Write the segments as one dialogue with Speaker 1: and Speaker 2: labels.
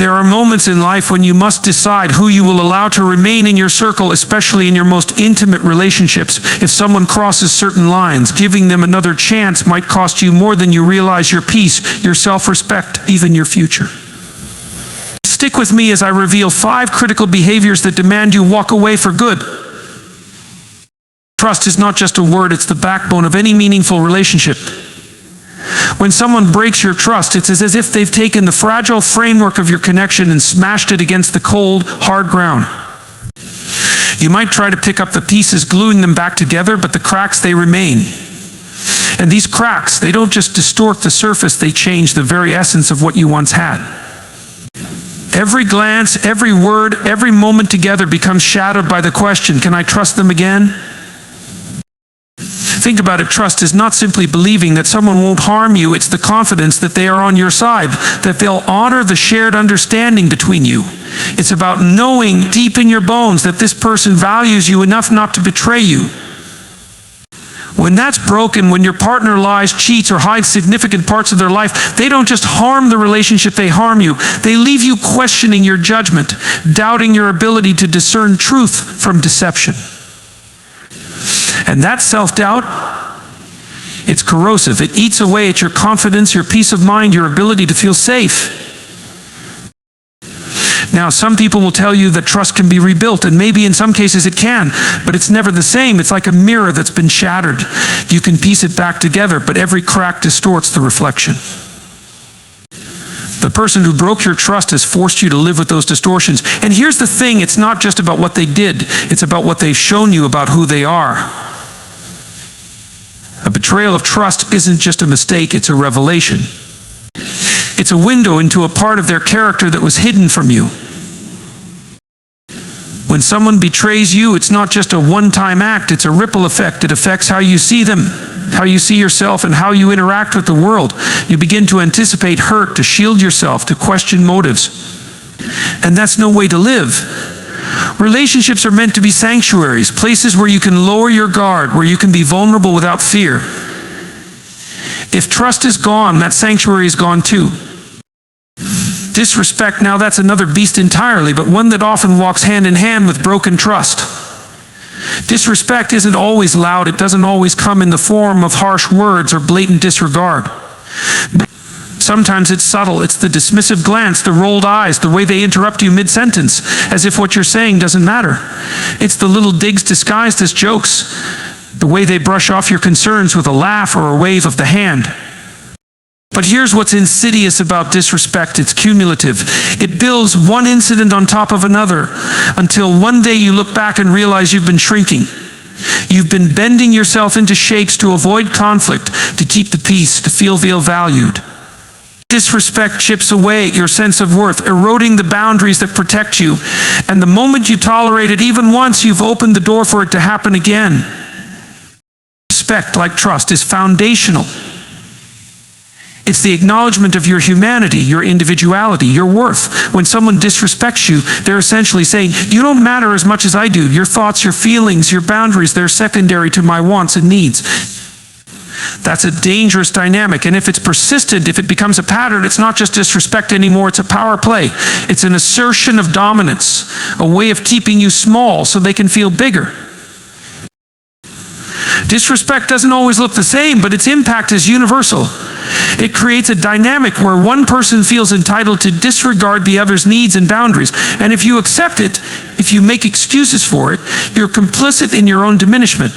Speaker 1: There are moments in life when you must decide who you will allow to remain in your circle, especially in your most intimate relationships. If someone crosses certain lines, giving them another chance might cost you more than you realize: your peace, your self-respect, even your future. Stick with me as I reveal 5 critical behaviors that demand you walk away for good. Trust is not just a word, it's the backbone of any meaningful relationship. When someone breaks your trust, it's as if they've taken the fragile framework of your connection and smashed it against the cold, hard ground. You might try to pick up the pieces, gluing them back together, but the cracks, they remain. And these cracks, they don't just distort the surface, they change the very essence of what you once had. Every glance, every word, every moment together becomes shadowed by the question, can I trust them again? Think about it. Trust is not simply believing that someone won't harm you. It's the confidence that they are on your side, that they'll honor the shared understanding between you. It's about knowing deep in your bones that this person values you enough not to betray you. When that's broken, when your partner lies, cheats, or hides significant parts of their life, they don't just harm the relationship, they harm you. They leave you questioning your judgment, doubting your ability to discern truth from deception. And that self-doubt, it's corrosive. It eats away at your confidence, your peace of mind, your ability to feel safe. Now, some people will tell you that trust can be rebuilt, and maybe in some cases it can, but it's never the same. It's like a mirror that's been shattered. You can piece it back together, but every crack distorts the reflection. The person who broke your trust has forced you to live with those distortions. And here's the thing, it's not just about what they did, it's about what they've shown you about who they are. A betrayal of trust isn't just a mistake, it's a revelation. It's a window into a part of their character that was hidden from you. When someone betrays you, it's not just a one-time act, it's a ripple effect. It affects how you see them, how you see yourself, and how you interact with the world. You begin to anticipate hurt, to shield yourself, to question motives. And that's no way to live. Relationships are meant to be sanctuaries, places where you can lower your guard, where you can be vulnerable without fear. If trust is gone, that sanctuary is gone too. Disrespect, now that's another beast entirely, but one that often walks hand in hand with broken trust. Disrespect isn't always loud. It doesn't always come in the form of harsh words or blatant disregard. Sometimes it's subtle. It's the dismissive glance, the rolled eyes, the way they interrupt you mid-sentence, as if what you're saying doesn't matter. It's the little digs disguised as jokes, the way they brush off your concerns with a laugh or a wave of the hand. But here's what's insidious about disrespect. It's cumulative. It builds one incident on top of another until one day you look back and realize you've been shrinking. You've been bending yourself into shapes to avoid conflict, to keep the peace, to feel valued. Disrespect chips away at your sense of worth, eroding the boundaries that protect you. And the moment you tolerate it even once, you've opened the door for it to happen again. Respect, like trust, is foundational. It's the acknowledgement of your humanity, your individuality, your worth. When someone disrespects you, they're essentially saying, you don't matter as much as I do. Your thoughts, your feelings, your boundaries, they're secondary to my wants and needs. That's a dangerous dynamic, and if it's persistent, if it becomes a pattern, it's not just disrespect anymore, it's a power play. It's an assertion of dominance, a way of keeping you small so they can feel bigger. Disrespect doesn't always look the same, but its impact is universal. It creates a dynamic where one person feels entitled to disregard the other's needs and boundaries. And if you accept it, if you make excuses for it, you're complicit in your own diminishment.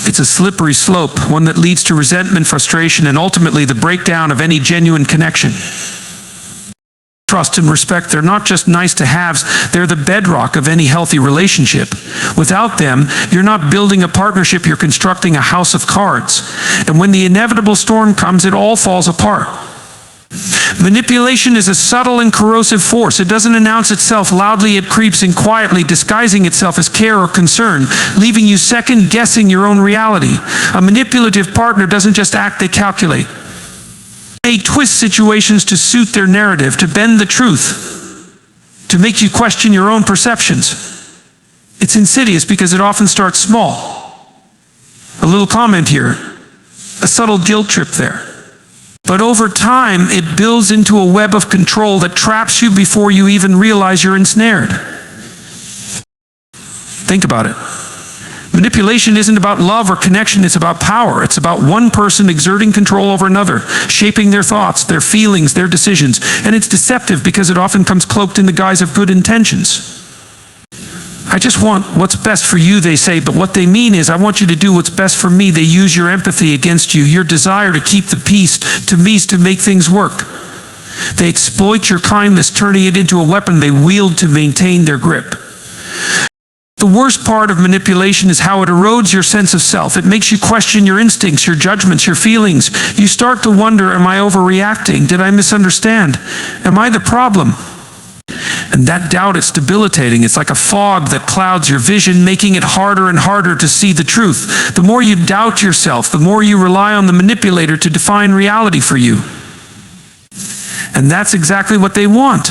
Speaker 1: It's a slippery slope, one that leads to resentment, frustration, and ultimately the breakdown of any genuine connection. Trust and respect, they're not just nice to haves, they're the bedrock of any healthy relationship. Without them, you're not building a partnership, you're constructing a house of cards. And when the inevitable storm comes, it all falls apart. Manipulation is a subtle and corrosive force. It doesn't announce itself loudly, it creeps in quietly, disguising itself as care or concern, leaving you second-guessing your own reality. A manipulative partner doesn't just act, they calculate. They twist situations to suit their narrative, to bend the truth, to make you question your own perceptions. It's insidious because it often starts small. A little comment here, a subtle guilt trip there. But over time, it builds into a web of control that traps you before you even realize you're ensnared. Think about it. Manipulation isn't about love or connection, it's about power. It's about one person exerting control over another, shaping their thoughts, their feelings, their decisions. And it's deceptive because it often comes cloaked in the guise of good intentions. I just want what's best for you, they say, but what they mean is, I want you to do what's best for me. They use your empathy against you, your desire to keep the peace, to make things work. They exploit your kindness, turning it into a weapon they wield to maintain their grip. The worst part of manipulation is how it erodes your sense of self. It makes you question your instincts, your judgments, your feelings. You start to wonder, am I overreacting? Did I misunderstand? Am I the problem? And that doubt is debilitating. It's like a fog that clouds your vision, making it harder and harder to see the truth. The more you doubt yourself, the more you rely on the manipulator to define reality for you. And that's exactly what they want.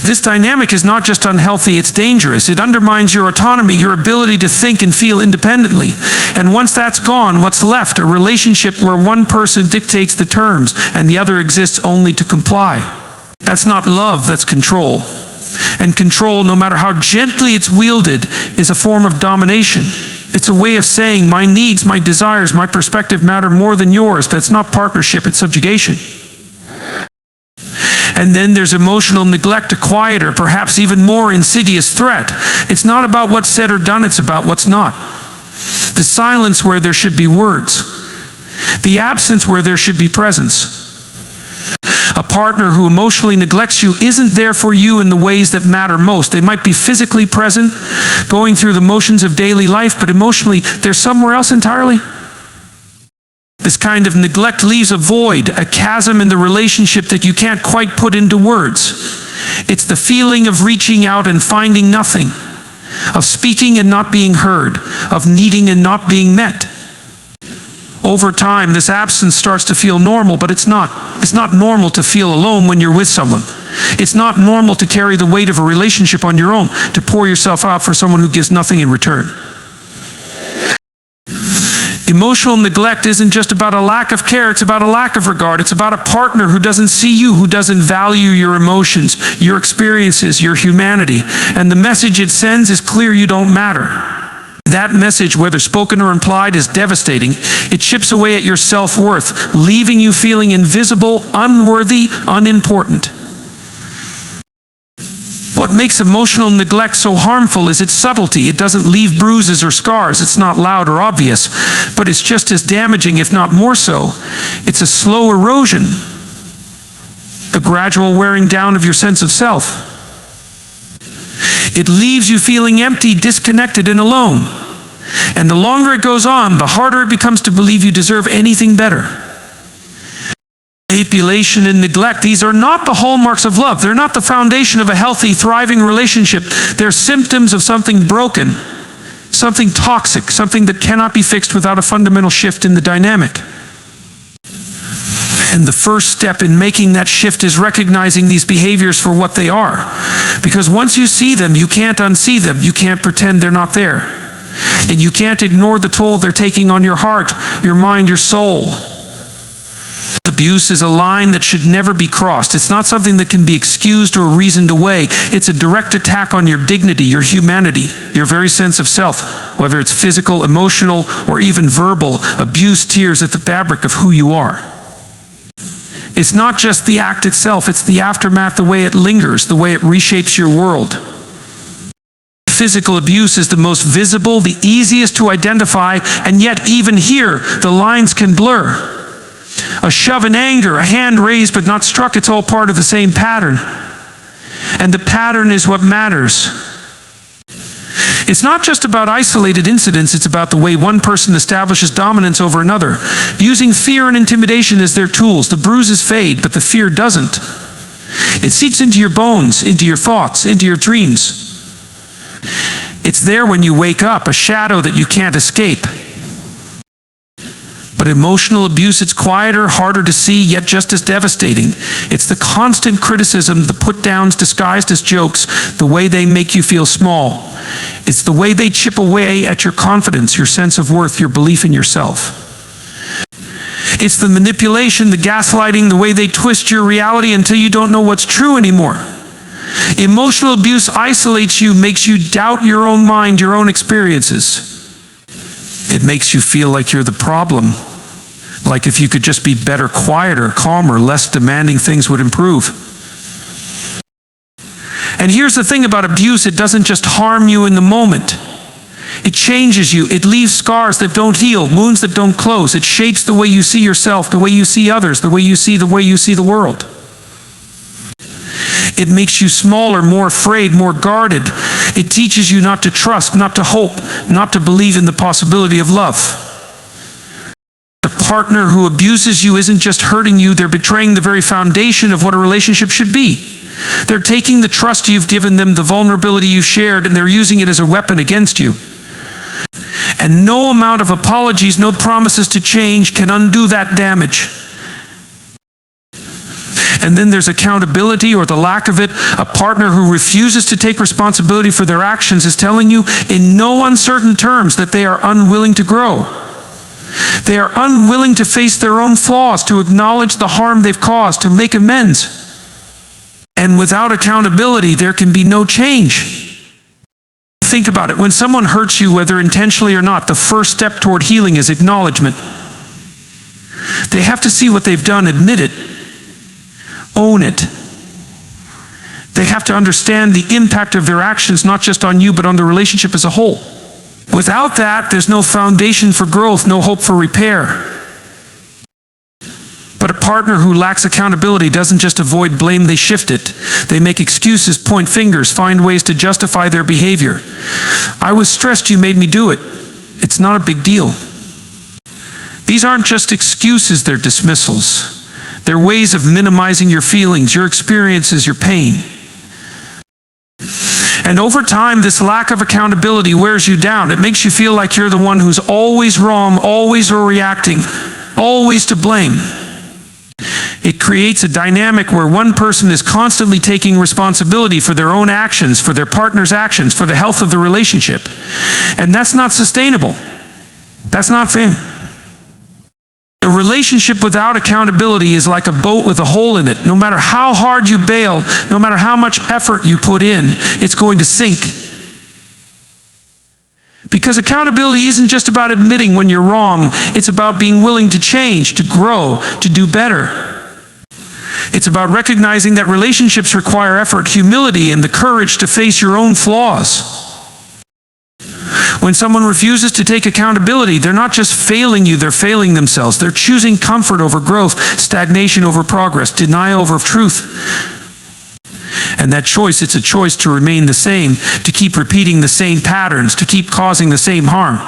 Speaker 1: This dynamic is not just unhealthy, it's dangerous. It undermines your autonomy, your ability to think and feel independently. And once that's gone, what's left? A relationship where one person dictates the terms and the other exists only to comply. That's not love, that's control. And control, no matter how gently it's wielded, is a form of domination. It's a way of saying, my needs, my desires, my perspective matter more than yours. That's not partnership, it's subjugation. And then there's emotional neglect, a quieter, perhaps even more insidious threat. It's not about what's said or done, it's about what's not. The silence where there should be words. The absence where there should be presence. A partner who emotionally neglects you isn't there for you in the ways that matter most. They might be physically present, going through the motions of daily life, but emotionally, they're somewhere else entirely. This kind of neglect leaves a void, a chasm in the relationship that you can't quite put into words. It's the feeling of reaching out and finding nothing, of speaking and not being heard, of needing and not being met. Over time, this absence starts to feel normal, but it's not. It's not normal to feel alone when you're with someone. It's not normal to carry the weight of a relationship on your own, to pour yourself out for someone who gives nothing in return. Emotional neglect isn't just about a lack of care, it's about a lack of regard. It's about a partner who doesn't see you, who doesn't value your emotions, your experiences, your humanity. And the message it sends is clear: you don't matter. That message, whether spoken or implied, is devastating. It chips away at your self-worth, leaving you feeling invisible, unworthy, unimportant. What makes emotional neglect so harmful is its subtlety. It doesn't leave bruises or scars. It's not loud or obvious, but it's just as damaging, if not more so. It's a slow erosion, a gradual wearing down of your sense of self. It leaves you feeling empty, disconnected, and alone. And the longer it goes on, the harder it becomes to believe you deserve anything better. Manipulation and neglect, these are not the hallmarks of love. They're not the foundation of a healthy, thriving relationship. They're symptoms of something broken, something toxic, something that cannot be fixed without a fundamental shift in the dynamic. And the first step in making that shift is recognizing these behaviors for what they are. Because once you see them, you can't unsee them. You can't pretend they're not there. And you can't ignore the toll they're taking on your heart, your mind, your soul. Abuse is a line that should never be crossed. It's not something that can be excused or reasoned away. It's a direct attack on your dignity, your humanity, your very sense of self. Whether it's physical, emotional, or even verbal, abuse tears at the fabric of who you are. It's not just the act itself, it's the aftermath, the way it lingers, the way it reshapes your world. Physical abuse is the most visible, the easiest to identify, and yet even here, the lines can blur. A shove in anger, a hand raised but not struck, it's all part of the same pattern. And the pattern is what matters. It's not just about isolated incidents, it's about the way one person establishes dominance over another. Using fear and intimidation as their tools, the bruises fade, but the fear doesn't. It seeps into your bones, into your thoughts, into your dreams. It's there when you wake up, a shadow that you can't escape. But emotional abuse, it's quieter, harder to see, yet just as devastating. It's the constant criticism, the put-downs disguised as jokes, the way they make you feel small. It's the way they chip away at your confidence, your sense of worth, your belief in yourself. It's the manipulation, the gaslighting, the way they twist your reality until you don't know what's true anymore. Emotional abuse isolates you, makes you doubt your own mind, your own experiences. It makes you feel like you're the problem. Like if you could just be better, quieter, calmer, less demanding, things would improve. And here's the thing about abuse, it doesn't just harm you in the moment. It changes you. It leaves scars that don't heal, wounds that don't close. It shapes the way you see yourself, the way you see others, the way you see the world. It makes you smaller, more afraid, more guarded. It teaches you not to trust, not to hope, not to believe in the possibility of love. The partner who abuses you isn't just hurting you, they're betraying the very foundation of what a relationship should be. They're taking the trust you've given them, the vulnerability you shared, and they're using it as a weapon against you. And no amount of apologies, no promises to change can undo that damage. And then there's accountability, or the lack of it. A partner who refuses to take responsibility for their actions is telling you in no uncertain terms that they are unwilling to grow. They are unwilling to face their own flaws, to acknowledge the harm they've caused, to make amends. And without accountability, there can be no change. Think about it. When someone hurts you, whether intentionally or not, the first step toward healing is acknowledgement. They have to see what they've done, admit it, own it. They have to understand the impact of their actions, not just on you, but on the relationship as a whole. Without that, there's no foundation for growth, no hope for repair. But a partner who lacks accountability doesn't just avoid blame, they shift it. They make excuses, point fingers, find ways to justify their behavior. I was stressed, you made me do it. It's not a big deal. These aren't just excuses, they're dismissals. They're ways of minimizing your feelings, your experiences, your pain. And over time, this lack of accountability wears you down. It makes you feel like you're the one who's always wrong, always overreacting, always to blame. It creates a dynamic where one person is constantly taking responsibility for their own actions, for their partner's actions, for the health of the relationship. And that's not sustainable. That's not fair. A relationship without accountability is like a boat with a hole in it. No matter how hard you bail, no matter how much effort you put in, it's going to sink. Because accountability isn't just about admitting when you're wrong, it's about being willing to change, to grow, to do better. It's about recognizing that relationships require effort, humility, and the courage to face your own flaws. When someone refuses to take accountability, they're not just failing you, they're failing themselves. They're choosing comfort over growth, stagnation over progress, denial over truth. And that choice, it's a choice to remain the same, to keep repeating the same patterns, to keep causing the same harm.